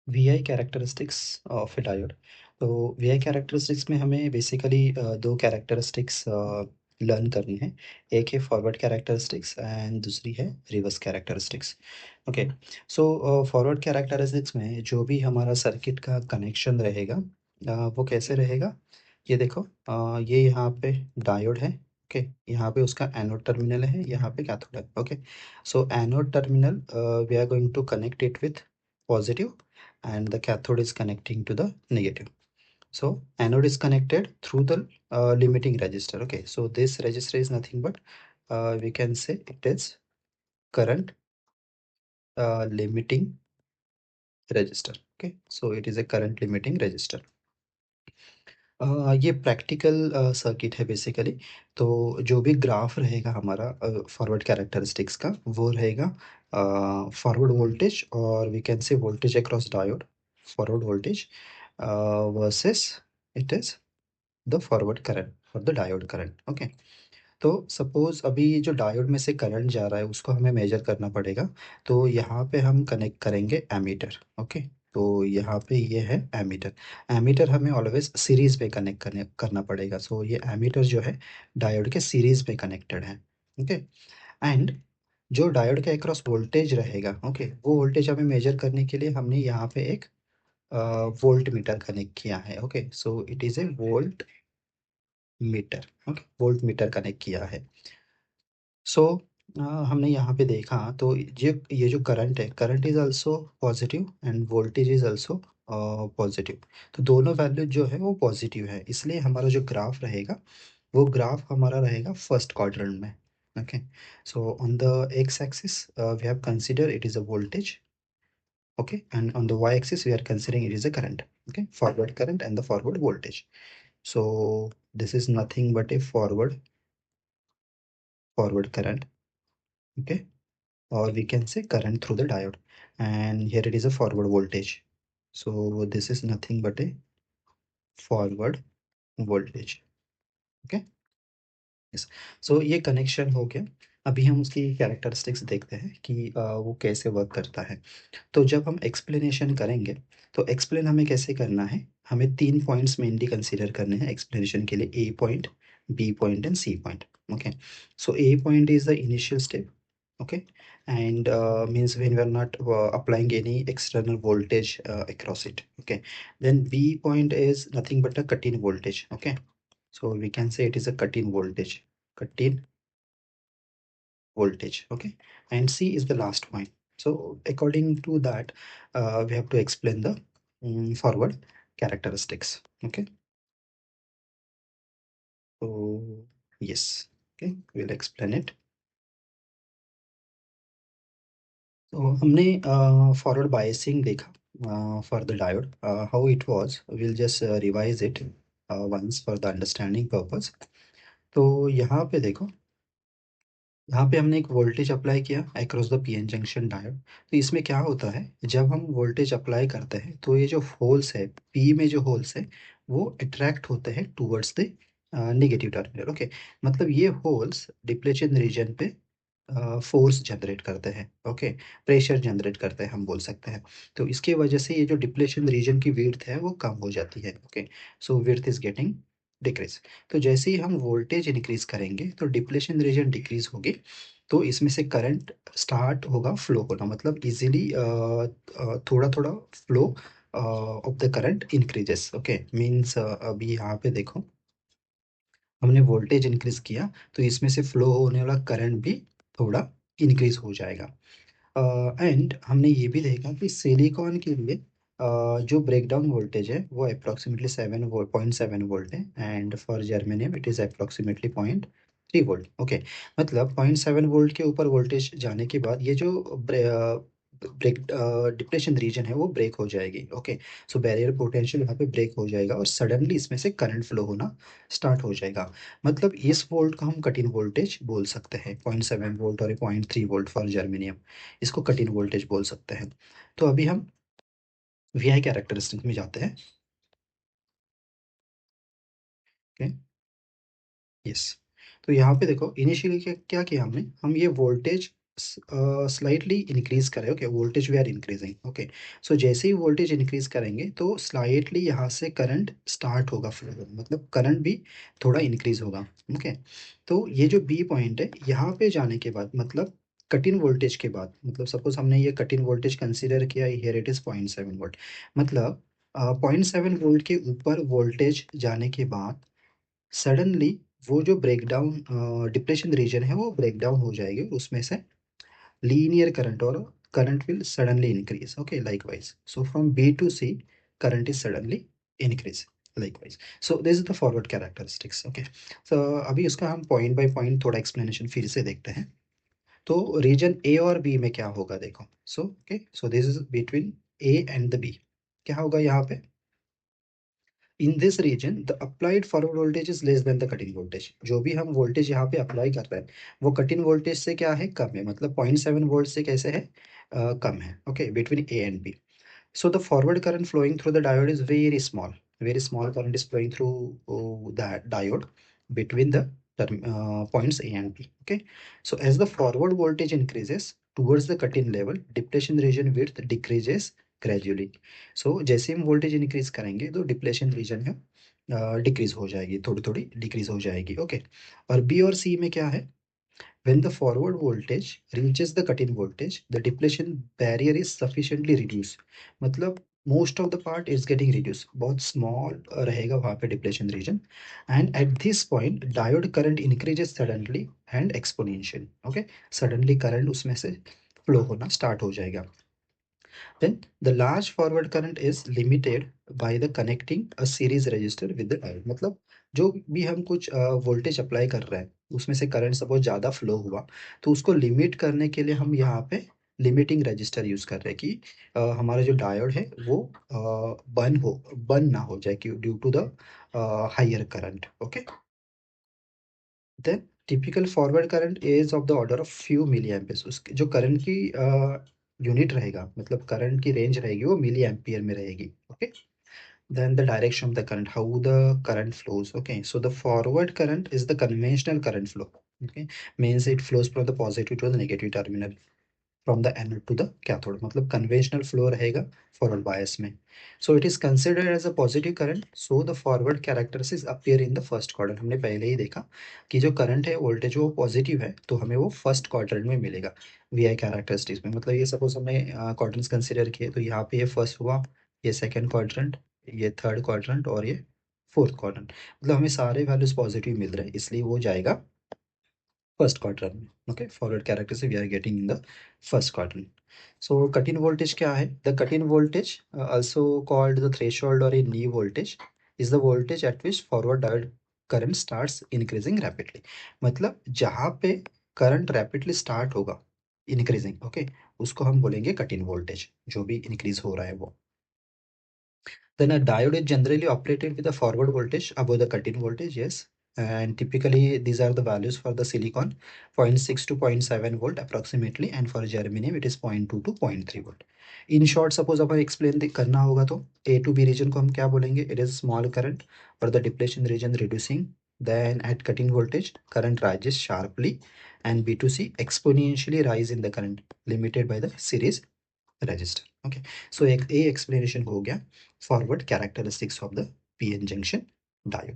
VI characteristics of A diode. तो VI characteristics में हमें बेसिकली दो कैरेक्टरिस्टिक्स लर्न करनी है। एक है फॉरवर्ड कैरेक्टरिस्टिक्स एंड दूसरी है reverse characteristics. Okay. So forward characteristics में जो भी हमारा सर्किट का कनेक्शन रहेगा वो कैसे रहेगा। ये देखो, ये यहाँ पे डायोड है। ओके। यहाँ पे उसका एनोड टर्मिनल है, यहाँ पे कैथोड है। Okay. So anode terminal we are going to connect it with positive and the cathode is connecting to the negative. So anode is connected through the limiting resistor. Okay, so this resistor is nothing but we can say it is current limiting resistor. Okay, so it is a current limiting resistor. ये practical circuit है basically. तो जो भी graph रहेगा हमारा forward characteristics का वो रहेगा फॉरवर्ड वोल्टेज और we can say voltage across diode, forward voltage versus it is the forward current और द डायोड करंट। ओके। तो सपोज अभी जो डायोड में से करंट जा रहा है उसको हमें मेजर करना पड़ेगा। तो यहाँ पे हम कनेक्ट करेंगे एमीटर। ओके। तो यहाँ पे ये है एमीटर। एमीटर हमें ऑलवेज सीरीज पे कनेक्ट करना पड़ेगा। सो ये एमीटर जो है डायोड के सीरीज पे कनेक्टेड है। ओके। एंड जो डायोड के अक्रॉस वोल्टेज रहेगा, ओके, वो वोल्टेज हमें मेजर करने के लिए हमने यहाँ पे एक वोल्ट मीटर कनेक्ट किया है। Okay. So it is a volt meter. Okay, volt meter connect किया है। सो हमने यहाँ पे देखा तो ये जो करंट है, current is also positive end voltage is also positive. तो दोनों वैल्यू जो है वो पॉजिटिव है, इसलिए हमारा जो ग्राफ रहेगा वो ग्राफ हमारा रहेगा फर्स्ट क्वाड्रेंट में। Okay. So on the X axis we have consider it is a voltage. Okay, and on the Y axis we are considering it is a current. Okay, forward current and the forward voltage. So this is nothing but a forward current. Okay, or we can say current through the diode, and here it is a forward voltage. So this is nothing but a forward voltage. Okay, yes. So ये connection हो गया। अभी हम उसकी characteristics देखते हैं कि वो कैसे वर्क करता है। तो जब हम एक्सप्लेनेशन करेंगे तो एक्सप्लेन हमें कैसे करना है, हमें 3 पॉइंट्स मेनली कंसीडर करने हैं एक्सप्लेनेशन के लिए, A point, B point and C point. Okay. So A point is the initial step. Okay, and means when we are not applying any external voltage across it. Okay, then B point is nothing but a cut-in voltage. Okay, so we can say it is a cut-in voltage, cut-in voltage. Okay, and C is the last point. So according to that, we have to explain the forward characteristics. Okay, so yes, okay, we'll explain it. तो हमने forward biasing देखा for the diode, how it was, will just revise it once for the understanding purpose. तो यहाँ पे देखो, यहाँ पे हमने एक वोल्टेज अप्लाई किया across the PN junction diode. तो इसमें क्या होता है, जब हम वोल्टेज अप्लाई करते हैं तो ये जो होल्स है, पी में जो होल्स है वो अट्रैक्ट होते हैं towards the negative terminal. Okay, मतलब ये होल्स डिप्लेशन रीजन पे फोर्स जनरेट करते हैं। ओके, प्रेशर जनरेट करते हैं हम बोल सकते हैं। तो इसकी वजह से ये जो डिप्लेशन रीजन की विड्थ है वो कम हो जाती है। Okay, so width is getting decrease. तो जैसे ही हम वोल्टेज इंक्रीज करेंगे तो डिप्लेशन रीजन डिक्रीज होगी, तो इसमें से करंट स्टार्ट होगा फ्लो होना, मतलब इजीली थोड़ा थोड़ा flow of the current increases. Okay, means अभी यहाँ पे देखो, हमने वोल्टेज इंक्रीज किया तो इसमें से फ्लो होने वाला करंट भी थोड़ा इंक्रीज हो जाएगा। एंड हमने ये भी देखा कि सिलिकॉन के लिए जो ब्रेकडाउन वोल्टेज है वो अप्रॉक्सीमेटली 7.7 वोल्ट है, and for germanium it is approximately 0.3 volt. Okay, मतलब 0.7 वोल्ट के ऊपर वोल्टेज जाने के बाद ये जो ब्रेक डिप्लेशन रीजन है वो ब्रेक हो जाएगी। ओके, सो बैरियर पोटेंशियल यहाँ पे ब्रेक हो जाएगा और सडनली इसमें से करंट फ्लो होना स्टार्ट हो जाएगा। मतलब इस वोल्ट को हम कट इन वोल्टेज बोल सकते हैं, 0.7 वोल्ट और 0.3 वोल्ट फॉर जर्मेनियम, इसको कट इन वोल्टेज बोल सकते हैं। तो अभी हम वी आई कैरेक्टरिस्टिक में जाते हैं। Okay, yes. तो यहाँ पे देखो, इनिशियली क्या क्या किया हमने, हम ये वोल्टेज स्लाइटली इंक्रीज करें, okay, voltage we are increasing, okay. So जैसे ही वोल्टेज इंक्रीज करेंगे तो स्लाइटली यहाँ से करंट स्टार्ट होगा फ्लो, मतलब करंट भी थोड़ा इंक्रीज होगा, ओके। तो ये जो बी पॉइंट है यहाँ पे जाने के बाद, मतलब कट इन वोल्टेज के बाद, मतलब सपोज हमने ये कट इन वोल्टेज कंसीडर किया, हियर इट इज 0.7 वोल्ट, मतलब 0.7 वोल्ट के ऊपर वोल्टेज जाने के बाद सडनली वो जो ब्रेकडाउन डिप्रेशन रीजन है वो ब्रेकडाउन हो जाएगी, उसमें से linear current or current will suddenly increase, okay, likewise. So from B to C current is suddenly increase, likewise. So this is the forward characteristics, okay. So अभी उसका हम point by point थोड़ा explanation फिर से देखते हैं। तो reason A और B में क्या होगा देखो, so okay, so this is between A and the B, क्या होगा यहाँ पे, in this region the applied forward voltage is less than the cutting voltage, जो भी हम वोल्टेज यहाँ पे अप्लाई कर रहे हैं वो कटिंग वोल्टेज से क्या है, कम है, मतलब 0.7 वोल्ट से कैसे है, कम है, okay, between A and B. So the forward current flowing through the diode is very small. Very small current is flowing through that diode between the points A and B. Okay. So as the forward voltage increases towards the cut-in level, depletion region width decreases gradually. So जैसे हम voltage increase करेंगे तो depletion region है decrease हो जाएगी, थोड़ी थोड़ी decrease हो जाएगी, ओके। और बी और सी में क्या है, when the forward voltage reaches the cut-in voltage, the depletion barrier is sufficiently reduced. मतलब most of the part is getting reduced, बहुत small रहेगा वहाँ पे depletion region, and at this point diode current increases suddenly and exponential, okay, suddenly current उसमें से flow होना start हो जाएगा। Then the large forward current is limited by the connecting a series resistor with the diode, मतलब जो भी हम कुछ वोल्टेज अप्लाई कर रहे हैं उसमें से करंट सपोज ज़्यादा फ्लो हुआ तो उसको लिमिट करने के लिए हम यहाँ पे लिमिटिंग रजिस्टर यूज़ कर रहे हैं कि हमारा जो डायोड है वो बर्न ना हो जाए due to the higher current, okay. Then typical forward current is of the order of few milliamperes, उसकी जो करंट की यूनिट रहेगा, मतलब करंट की रेंज रहेगी वो मिली एम्पियर में रहेगी, okay. Then the direction of the current, how the current flows, okay. So the forward current is the conventional current flow, okay, means it flows from the positive to the negative terminal, from the anode to the cathode, मतलब conventional flow रहेगा forward bias में। So it is considered as a positive current, so the forward characteristics appear in the first quadrant। हमने पहले ही देखा कि जो current है voltage वो पॉजिटिव है तो हमें वो फर्स्ट क्वाड्रेंट में मिलेगा वी आई कैरेक्टरिस्टिक्स में, मतलब ये सपोज हमने क्वाड्रेंट्स कंसिडर किए तो यहाँ पे ये फर्स्ट हुआ, ये सेकंड क्वाड्रेंट, ये थर्ड क्वाड्रेंट और ये फोर्थ क्वाड्रेंट, मतलब हमें सारे वैल्यूज पॉजिटिव मिल रहे हैं इसलिए वो जाएगा फर्स्ट क्वाड्रेंट में, ओके। फॉरवर्ड कैरेक्टर से we are getting in the first quadrant. So cut in voltage क्या है, the cut in voltage also called the threshold और a knee voltage is the voltage at which forward diode current starts increasing rapidly, मतलब जहाँ पे current rapidly start होगा increasing, okay, उसको हम बोलेंगे कट इन वोल्टेज, जो भी इंक्रीज हो रहा है वो। Then a diode is generally operated with a forward voltage above the cut-in voltage, yes. And typically these are the values for the silicon, 0.6 to 0.7 volt approximately, and for germanium it is 0.2 to 0.3 volt. In short, suppose upon explain करना होगा तो A to B region को हम क्या बोलेंगे, it is small current or the depletion region reducing, then at cutting voltage current rises sharply, and B to C exponentially rise in the current limited by the series register, okay. So एक A explanation हो गया forward characteristics of the PN junction diode.